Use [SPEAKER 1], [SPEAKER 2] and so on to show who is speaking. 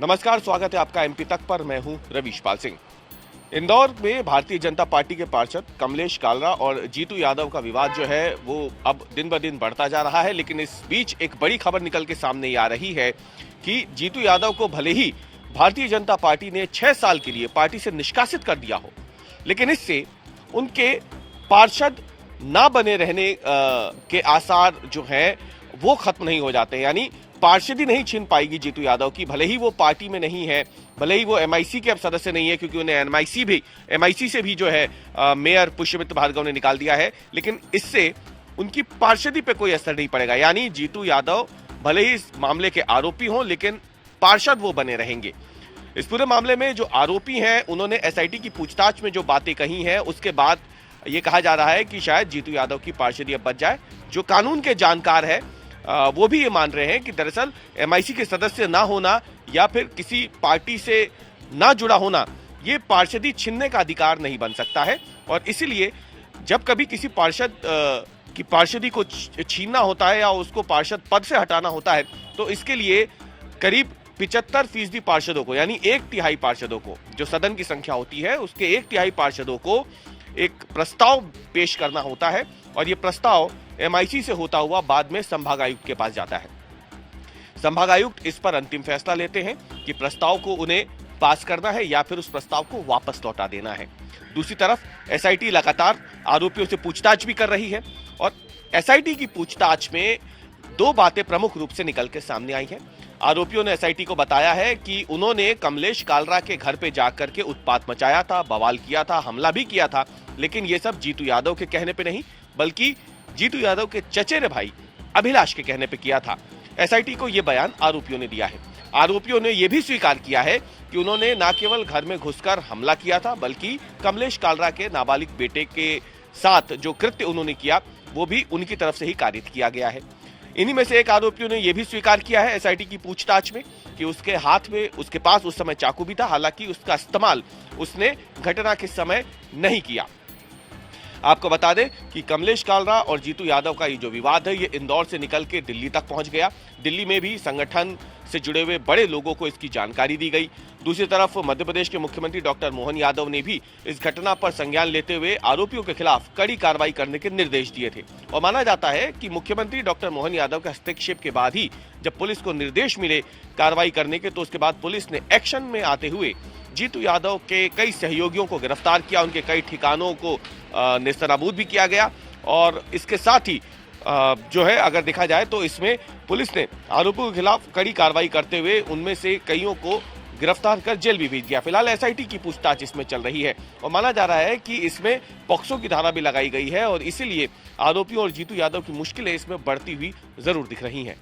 [SPEAKER 1] नमस्कार, स्वागत है आपका एमपी तक पर। मैं हूं रवीश पाल सिंह। इंदौर में भारतीय जनता पार्टी के पार्षद कमलेश कालरा और जीतू यादव का विवाद जो है वो अब दिन ब दिन बढ़ता जा रहा है। लेकिन इस बीच एक बड़ी खबर निकल के सामने आ रही है कि जीतू यादव को भले ही भारतीय जनता पार्टी ने 6 साल के लिए पार्टी से निष्कासित कर दिया हो, लेकिन इससे उनके पार्षद ना बने रहने के आसार जो है वो खत्म नहीं हो जाते। यानी पार्षदी नहीं छीन पाएगी जीतू यादव की, भले ही वो पार्टी में नहीं है, भले ही वो एमआईसी के अब सदस्य नहीं है, क्योंकि उन्हें एमआईसी से भी जो है मेयर पुष्यमित्र भार्गव ने निकाल दिया है। लेकिन इससे उनकी पार्षदी पे कोई असर नहीं पड़ेगा। यानी जीतू यादव भले ही इस मामले के आरोपी हों, लेकिन पार्षद वो बने रहेंगे। इस पूरे मामले में जो आरोपी हैं उन्होंने एसआईटी की पूछताछ में जो बातें कही हैं उसके बाद ये कहा जा रहा है कि शायद जीतू यादव की पार्षदी अब बच जाए। जो कानून के जानकार है वो भी ये मान रहे हैं कि दरअसल एमआईसी के सदस्य ना होना या फिर किसी पार्टी से ना जुड़ा होना ये पार्षदी छीनने का अधिकार नहीं बन सकता है। और इसीलिए जब कभी किसी पार्षद की पार्षदी को छीनना होता है या उसको पार्षद पद से हटाना होता है तो इसके लिए करीब 75% पार्षदों को, यानी 1/3 पार्षदों को, जो सदन की संख्या होती है उसके 1/3 पार्षदों को एक प्रस्ताव पेश करना होता है। और ये प्रस्ताव एमआईसी से होता हुआ बाद में संभागायुक्त के पास जाता है। संभागायुक्त इस पर अंतिम फैसला लेते हैं कि प्रस्ताव को उन्हें पास करना है या फिर उस प्रस्ताव को वापस लौटा देना है। दूसरी तरफ एसआईटी लगातार आरोपियों से पूछताछ भी कर रही है और एसआईटी की पूछताछ में 2 बातें प्रमुख रूप से निकल के सामने आई हैं। आरोपियों ने एसआईटी को बताया है कि उन्होंने कमलेश कालरा के घर पे जाकर के उत्पात मचाया था, बवाल किया था, हमला भी किया था। लेकिन ये सब जीतू यादव के कहने पे नहीं, बल्कि जीतू यादव के चचेरे भाई अभिलाष के कहने पे किया था। एसआईटी को यह बयान आरोपियों ने दिया है। आरोपियों ने यह भी स्वीकार किया है कि उन्होंने न केवल घर में घुसकर हमला किया था, बल्कि कमलेश कालरा के नाबालिग बेटे के साथ जो कृत्य उन्होंने किया वो भी उनकी तरफ से ही कारित किया गया है। इन्हीं में से एक आरोपियों ने यह भी स्वीकार किया है एसआईटी की पूछताछ में कि उसके हाथ में, उसके पास उस समय चाकू भी था, हालांकि उसका इस्तेमाल उसने घटना के समय नहीं किया। आपको बता दें कि कमलेश कालरा और जीतू यादव का ये जो विवाद है ये इंदौर से निकल के दिल्ली तक पहुंच गया। दिल्ली में भी संगठन से जुड़े हुए बड़े लोगों को इसकी जानकारी दी गई। दूसरी तरफ मध्य प्रदेश के मुख्यमंत्री डॉक्टर मोहन यादव ने भी इस घटना पर संज्ञान लेते हुए आरोपियों के खिलाफ कड़ी कार्रवाई करने के निर्देश दिए थे। और माना जाता है कि मुख्यमंत्री डॉक्टर मोहन यादव के हस्तक्षेप के बाद ही जब पुलिस को निर्देश मिले कार्रवाई करने के, तो उसके बाद पुलिस ने एक्शन में आते हुए जीतू यादव के कई सहयोगियों को गिरफ्तार किया, उनके कई ठिकानों को नेस्तनाबूद भी किया गया। और इसके साथ ही जो है अगर देखा जाए तो इसमें पुलिस ने आरोपियों के खिलाफ कड़ी कार्रवाई करते हुए उनमें से कईयों को गिरफ्तार कर जेल भी भेज दिया। फिलहाल एसआईटी की पूछताछ इसमें चल रही है और माना जा रहा है कि इसमें पॉक्सो की धारा भी लगाई गई है और इसीलिए आरोपियों और जीतू यादव की मुश्किलें इसमें बढ़ती हुई जरूर दिख रही हैं।